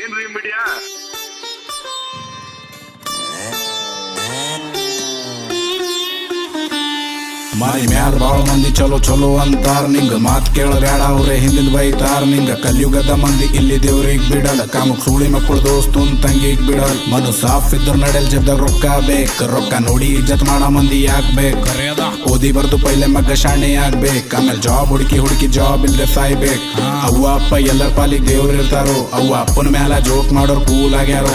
ಏನ್ರಿ ಮೀಡಿಯಾ ಮಾರಿ ಮ್ಯಾಲ ಬಾಳ ಮಂದಿ ಚಲೋ ಚಲೋ ಅಂತಾರ ನಿಂಗ ಮಾತ್ ಕೇಳಬೇಡ ಅವ್ರೆ ಹಿಂದಿನ ಬೈತಾರ ನಿಂಗ ಕಲಿಯುಗದ ಮಂದಿ ಇಲ್ಲಿ ದೇವ್ರಿಗ್ ಬಿಡಲ್ಲ ಕಾಮಕ್ ಸುಳಿ ಮಕ್ಕಳು ದೋಸ್ತುನ್ ತಂಗಿಗ್ ಬಿಡಲ್ ಮನು ಸಾಫ್ ಇದ್ರ ನಡೆಲ್ ಜಬ್ದಾಗ ರೊಕ್ಕ ಬೇಕ್ ರೊಕ್ಕ ನೋಡಿ ಇಜ್ಜತ್ ಮಾಡೋ ಮಂದಿ ಯಾಕ್ ಬೇಕ್ ಓದಿ ಬರ್ದು ಪೈಲೆ ಮಗ್ಗ ಶಾಣೆ ಆಗ್ಬೇಕ್ ಆಮೇಲೆ ಜಾಬ್ ಹುಡುಕಿ ಜಾಬ್ ಇಲ್ದೆ ಸಾಯ್ಬೇಕ್ ಅವ್ವ ಅಪ್ಪ ಎಲ್ಲರ ಪಾಲಿಗೆ ದೇವ್ರ ಇರ್ತಾರೋ ಅವ್ವ ಅಪ್ಪನ ಮ್ಯಾಲ ಜೋಕ್ ಮಾಡೋರ್ ಕೂಲ್ ಆಗ್ಯಾರೋ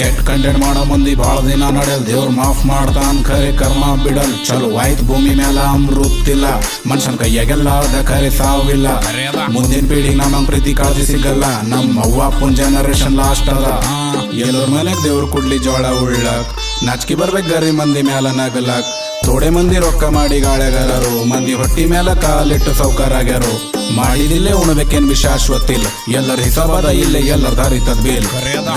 ಕೆಟ್ಟ ಕಂಟೆಂಟ್ ಮಾಡೋ ಮಂದಿ ಬಾಳ ದಿನ ನಡೆಲ್ ದೇವ್ರ ಮಾಫ್ ಮಾಡ್ತಾನ್ ಖರೆ ಕರ್ಮ ಬಿಡಲ್ ಚಲೋ ಆಯ್ತು ಭೂಮಿ ಮ್ಯಾಲ ಅಮೃತ್ತಿಲ್ಲ ಮನುಷ್ಯನ್ ಕೈಯಾಗೆಲ್ಲ ಅದ ಖರೆ ಸಾವಿಲ್ಲ ಮುಂದಿನ ಪೀಳಿಗೆ ನಮಗ್ ಪ್ರೀತಿ ಕಾಳಜಿ ಸಿಗಲ್ಲ ನಮ್ಮ ಅವ್ವ ಅಪ್ಪನ ಜನರೇಷನ್ ಲಾಸ್ಟ್ ಅದ ಎಲ್ಲರ ಮನೆಗ್ ದೇವ್ರ ಕೊಡ್ಲಿ ಜೋಳ ಉಳ್ಳಕ್ ನಾಚಿಕೆ ಬರ್ಬೇಕ್ ಗರಿ ಮಂದಿ ಮ್ಯಾಲ ನಗಲಕ್ ಥೋಡೆ ಮಂದಿ ರೊಕ್ಕ ಮಾಡಿ ಗಾಳೆಗಾರರು ಮಂದಿ ಹೊಟ್ಟಿ ಮ್ಯಾಲ ಕಾಲಿಟ್ಟು ಸೌಕಾರ ಆಗ್ಯಾರು ಮಾಡಿದಿಲ್ಲೇ ಉಣಬೇಕೇನ್ ಶಾಶ್ವತಿಲ್ಲ ಎಲ್ಲರ ಹಿಸಾಬದ ಇಲ್ಲೇ ಎಲ್ಲರ ದಾರಿ ತದ್ಬಿಲ್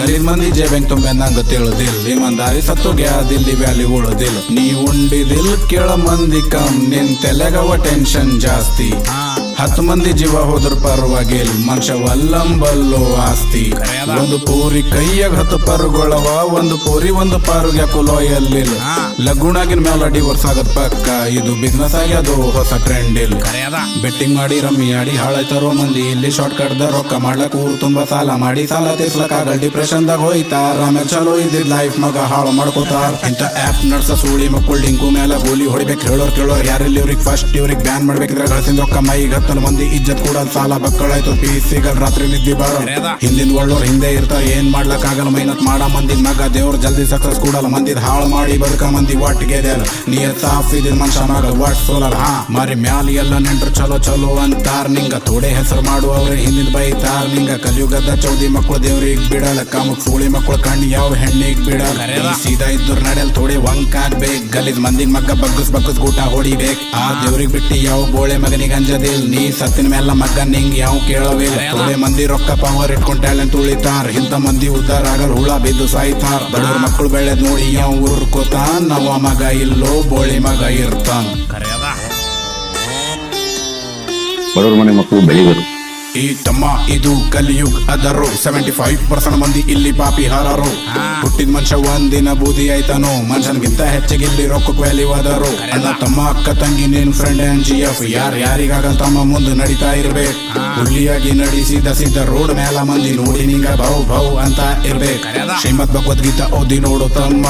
ಗರೀಬ್ ಮಂದಿ ಜೇಬೆಂಗ್ ತುಂಬೆ ನಂಗ ತಿಳಿದಿಲ್ ಇಮಂದಾರಿ ಸತ್ತು ಗ್ಯಾದಿಲ್ಲಿ ವ್ಯಾಲಿ ಉಳುದಿಲ್ ನೀ ಉಂಡಿದಿಲ್ ಕೇಳ ಮಂದಿ ಕಮ್ ನಿನ್ ತೆಲೆಗವ ಟೆನ್ಷನ್ ಜಾಸ್ತಿ 10 ಮಂದಿ ಜೀವ ಹೋದ್ರ ಪರವಾಗಿಲ್ ಮನುಷ್ಯ ವಲ್ಲಂಬಲ್ಲೋ ಆಸ್ತಿ ಒಂದು ಪೂರಿ ಕೈಯಾಗ 10 ಪರುಗಳವ ಒಂದು ಪೂರಿ ಒಂದು ಪಾರುಗೆ ಕುಲೋಯಲ್ಲಿಲ್ಲ ಲಗುಣಾಗಿನ ಮ್ಯಾಲ ಡಿವೋರ್ಸ್ ಆಗದ್ ಪಕ್ಕ ಇದು ಬಿಸ್ನೆಸ್ ಆಗ್ಯದು ಹೊಸ ಟ್ರೆಂಡ್ ಇಲ್ಲ ಬೆಟ್ಟಿಂಗ್ ಮಾಡಿ ರಮ್ಮಿ ಆಡಿ ಹಾಳಾಯ್ತಾರೋ ಮಂದಿ ಇಲ್ಲಿ ಶಾರ್ಟ್ ಕಟ್ ದ ರೊಕ್ಕ ಮಾಡ್ಲಕ್ ಊರ್ ತುಂಬಾ ಸಾಲ ಮಾಡಿ ಸಾಲ ತೀರ್ಸ್ಲಕ್ ಆಗಲ್ ಡಿಪ್ರೆಷನ್ ದಾಗ ಹೋಯ್ತಾರ ಆಮೇಲೆ ಚಲೋ ಇದ್ದಿದ್ ಲೈಫ್ ಮಗ ಹಾಳು ಮಾಡ್ಕೋತಾರ ಇಂತ ಆಪ್ ನಡ್ಸ ಸುಳಿ ಮಕ್ಕಳು ಡಿಂಕು ಮೇಲೆ ಗೋಲಿ ಹೊಡಿಬೇಕು ಹೇಳೋರ್ ಯಾರಿಲ್ಲ ಇವ್ರಿಗೆ ಫಸ್ಟ್ ಇವ್ರಿಗೆ ಬ್ಯಾನ್ ಮಾಡ್ಬೇಕಿದ್ರೆ ಗಳಿಸಿದ ರೊಕ್ಕ ಮೈಗೆ ಹತ್ತಲ್ ಮಂದಿ ಇಜ್ಜತ್ ಕೂಡ ಸಾಲ ಬಕ್ಕಳಾಯ್ತು ಪೀಸಿಗಲ್ ರಾತ್ರಿ ನಿದ್ದೆ ಬಾರ ಹಿಂದಿನ ಒಳ್ಳೋರ್ ಹಿಂದೆ ಇರ್ತಾರ ಏನ್ ಮಾಡ್ಲಕ್ ಆಗಲ್ಲ ಮೈನತ್ ಮಾಡ ಮಂದಿ ಮಗ ದೇವ್ರ ಜಲ್ದಿ ಸಕ್ಸಸ್ ಕೂಡಲ್ಲ ಮಂದಿದ್ ಹಾಳು ಮಾಡಿ ಬದುಕ ಮಂದಿ ಒಟ್ಟಿಗೆ ನಿಯತ್ ಸಾಫ್ ಇದ್ ಮನುಷ್ಯ ಮಗ ವಾಟ್ ಸೋಲರ್ ಮಾರಿ ಮ್ಯಾಲ ಎಲ್ಲ ನೆಂಟ್ರು ಚಲೋ ಚಲೋ ಅಂತಾರ ನಿಂಗ ಥೋಡೆ ಹೆಸರು ಮಾಡುವವ್ರೆ ಹಿಂದಿನ ಬೈತಾರ ನಿಂಗ ಕಲಿಯುಗದ ಚೌದಿ ಮಕ್ಕಳು ದೇವ್ರಿಗ್ ಬಿಡಲ್ಲ ಕಾಮಕ್ ಸುಳಿ ಮಕ್ಕಳು ಕಣ್ಣು ಯಾವ ಹೆಣ್ಣಿಗ್ ಬಿಡಲ್ಲ ಸೀದಾ ಇದ್ರ ನಡೆಲ್ ಥೋಡೆ ವಂಕ್ ಆಗ್ಬೇಕ್ ಗಲಿದ್ ಮಂದಿಗ್ ಮಗ್ಗ ಬಗ್ಗಸ್ ಗೂಟ ಹೊಡಿಬೇಕ್ ಆ ದೇವ್ರಿಗ್ ಬಿಟ್ಟಿ ಯಾವ ಬೋಳೆ ಮಗನಿಗೆ ಅಂಜದಿಲ್ ನೀ ಸತ್ತಿನ ಮೇಲ ಮಗ್ಗ ನಿಂಗ್ ಯಾವ ಕೇಳವಿಲ್ಲ ಥೋಡೆ ಮಂದಿ ರೊಕ್ಕ ಪವರ್ ಇಟ್ಕೊಂಡ್ ಟ್ಯಾಲೆಂಟ್ ಉಳಿತಾರ ಇಂತ ಮಂದಿ ಉದ್ದಾರ ಆಗಲ್ ಹುಳ ಬಿದ್ದು ಸಾಯ್ತಾರ ಬಡವ್ರ ಮಕ್ಕಳು ಬೆಳೆದ್ ನೋಡಿ ಯಾವ ಉರ್ಕೋತಾನ್ ನವ ಮಗ ಇಲ್ಲೋ ಬೋಳಿ ಮಗ ಇರ್ತಾನ ಬಡವ್ರ ಮನೆ ಮಕ್ಕಳು ಬೆಳಿಬೇಕು ಈ ತಮ್ಮ ಇದು ಕಲಿಯುಗ್ ಅದರು 75% ಮಂದಿ ಇಲ್ಲಿ ಪಾಪಿ ಹಾರರು ಹುಟ್ಟಿದ ಮನುಷ್ಯ ಒಂದಿನ ಬೂದಿ ಆಯ್ತಾನೋ ಮನುಷ್ಯನ್ಗಿಂತ ಹೆಚ್ಚಿಗೆ ಇಲ್ಲಿ ರೊಕ್ಕ ವ್ಯಾಲ್ಯೂ ಆದರು ಅಣ್ಣ ತಮ್ಮ ಅಕ್ಕ ತಂಗಿ ನಿನ್ ಫ್ರೆಂಡ್ ಅಂಡ್ GF ಯಾರಿಗಾಗಲ್ ತಮ್ಮ ಮುಂದೆ ನಡೀತಾ ಇರ್ಬೇಕು ಹುಲ್ಲಿಯಾಗಿ ನಡೆಸಿದ ರೋಡ್ ಮೇಲ ಮಂದಿ ನೋಡಿ ನಿಂಗ ಭೌ ಅಂತ ಇರ್ಬೇಕು ಶ್ರೀಮದ್ ಭಗವದ್ಗೀತಾ ಓದಿ ನೋಡು ತಮ್ಮ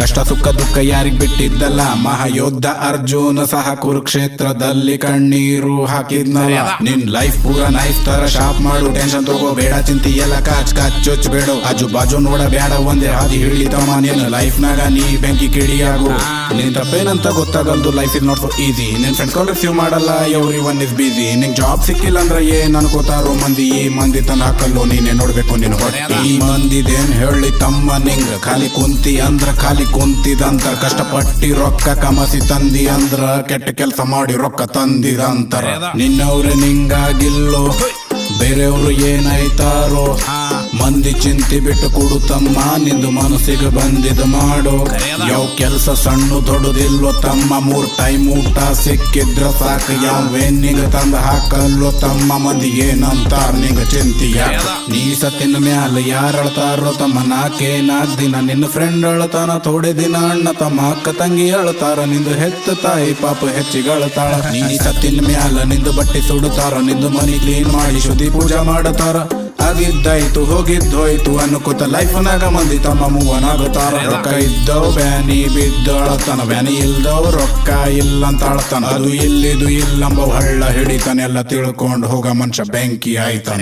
ಕಷ್ಟ ಸುಖ ದುಃಖ ಯಾರಿಗ್ ಬಿಟ್ಟಿದ್ದಲ್ಲ ಮಹಾಯೋಧ ಅರ್ಜುನ ಸಹ ಕುರುಕ್ಷೇತ್ರದಲ್ಲಿ ಕಣ್ಣೀರು ಹಾಕಿದ್ನಲ್ಲ ನಿನ್ ಲೈಫ್ ಪೂರ ನೈಫ್ ತರ ಶಾಪ್ ಮಾಡು ಟೆನ್ಷನ್ ತಗೋ ಬೇಡ ಚಿಂತಿ ಎಲ್ಲ ಕಾಚ್ ಚೊಚ್ಚಬೇಡ ಆಜು ಬಾಜು ನೋಡ ಬೇಡ ಒಂದೇ ಹಾದಿ ಹಿಡಿತಮ್ಮ ನಿನ್ ಲೈಫ್ ನಾಗ ನೀ ಬೆಂಕಿ ಕಿಡಿಯಾಗು ನಿನ್ ತಪ್ಪೇನಂತ ಗೊತ್ತಾಗಲ್ದು life is not so easy ನಿನ್ ಫ್ರೆಂಡ್ ಕಾಲ್ ರಿಸೀವ್ ಮಾಡಲ್ಲ ಎವ್ರಿ ಒನ್ ಇಸ್ ಬಿಸಿ ನಿಂಗ್ ಜಾಬ್ ಸಿಕ್ಕಿಲ್ಲ ಅಂದ್ರೆ ಏನ್ ಅನ್ಕೋತಾರೋ ಮಂದಿ ಈ ಮಂದಿ ತಂದ ಹಾಕಲ್ಲು ನೀನೆ ನೋಡ್ಬೇಕು ನಿನ್ ಹೊಟ್ಟೆ ಈ ಮಂದಿದೇನ್ ಹೇಳಿ ತಮ್ಮ ನಿಂಗ್ ಖಾಲಿ ಕುಂತಿ ಅಂದ್ರ ಖಾಲಿ ಕುಂತಿದಂತ ಕಷ್ಟಪಟ್ಟಿ ರೊಕ್ಕ ಕಮಸಿ ತಂದಿ ಅಂದ್ರ ಕೆಟ್ಟ ಕೆಲಸ ಮಾಡಿ ರೊಕ್ಕ ತಂದಿದಂತರ ನಿನ್ನವ್ರೆ ನಿಂಗಾಗಿಲ್ಲೋ ಬೇರೆಯವ್ರು ಏನಾಯ್ತಾರೋ ಮಂದಿ ಚಿಂತಿ ಬಿಟ್ಟು ಕೊಡುತ್ತಮ್ಮ ನಿಂದು ಮನಸ್ಸಿಗೆ ಬಂದಿದ್ ಮಾಡು ಯಾವ ಕೆಲ್ಸ ಸಣ್ಣ ದೊಡ್ಡದಿಲ್ಲೋ ತಮ್ಮ 3 ಟೈಮ್ ಊಟ ಸಿಕ್ಕಿದ್ರ ಸಾಕು ಯಾವೇನಿಗ ತಂದ ಹಾಕಲ್ಲೋ ತಮ್ಮ ಮಂದಿ ಏನಂತಾರ ನಿಂಗ ಚಿಂತಿಯ ನೀ ಸತ್ತಿನ ಮ್ಯಾಲ ಯಾರ ಅಳ್ತಾರೋ ತಮ್ಮ ನಾಲ್ಕು ದಿನ ನಿನ್ನ ಫ್ರೆಂಡ್ ಅಳ್ತಾನ ಥೋಡೆ ದಿನ ಅಣ್ಣ ತಮ್ಮ ಅಕ್ಕ ತಂಗಿ ಅಳ್ತಾರ ನಿಂದು ಹೆತ್ತ ತಾಯಿ ಪಾಪ ಹೆಚ್ಚಿಗೆ ಅಳ್ತಾಳ ನೀ ಸತ್ತಿನ ಮ್ಯಾಲ ನಿಂದು ಬಟ್ಟೆ ಸುಡುತ್ತಾರ ನಿಂದು ಮನಿ ಕ್ಲೀನ್ ಮಾಡಿ ಶುದ್ಧಿ ಪೂಜಾ ಮಾಡತಾರ ಆಗಿದ್ದಾಯ್ತು ಹೋಗಿದ್ದೋಯ್ತು ಅನ್ಕೋತ ಲೈಫ್ ನಾಗ ಮಂದಿ ತಮ್ಮ ಮೂವನಾಗುತ್ತಾರ ರೊಕ್ಕ ಇದ್ದವ್ ಬ್ಯಾನಿ ಬಿದ್ದಳತನ ಬ್ಯಾನಿ ಇಲ್ದವ್ ರೊಕ್ಕ ಇಲ್ಲ ಅಂತ ಅಳ್ತಾನ ಅದು ಇಲ್ಲಿದು ಇಲ್ಲಂಬ ಹಳ್ಳ ಹಿಡಿತಾನೆಲ್ಲ ತಿಳ್ಕೊಂಡು ಹೋಗ ಮನುಷ್ಯ ಬೆಂಕಿ ಆಯ್ತಾನ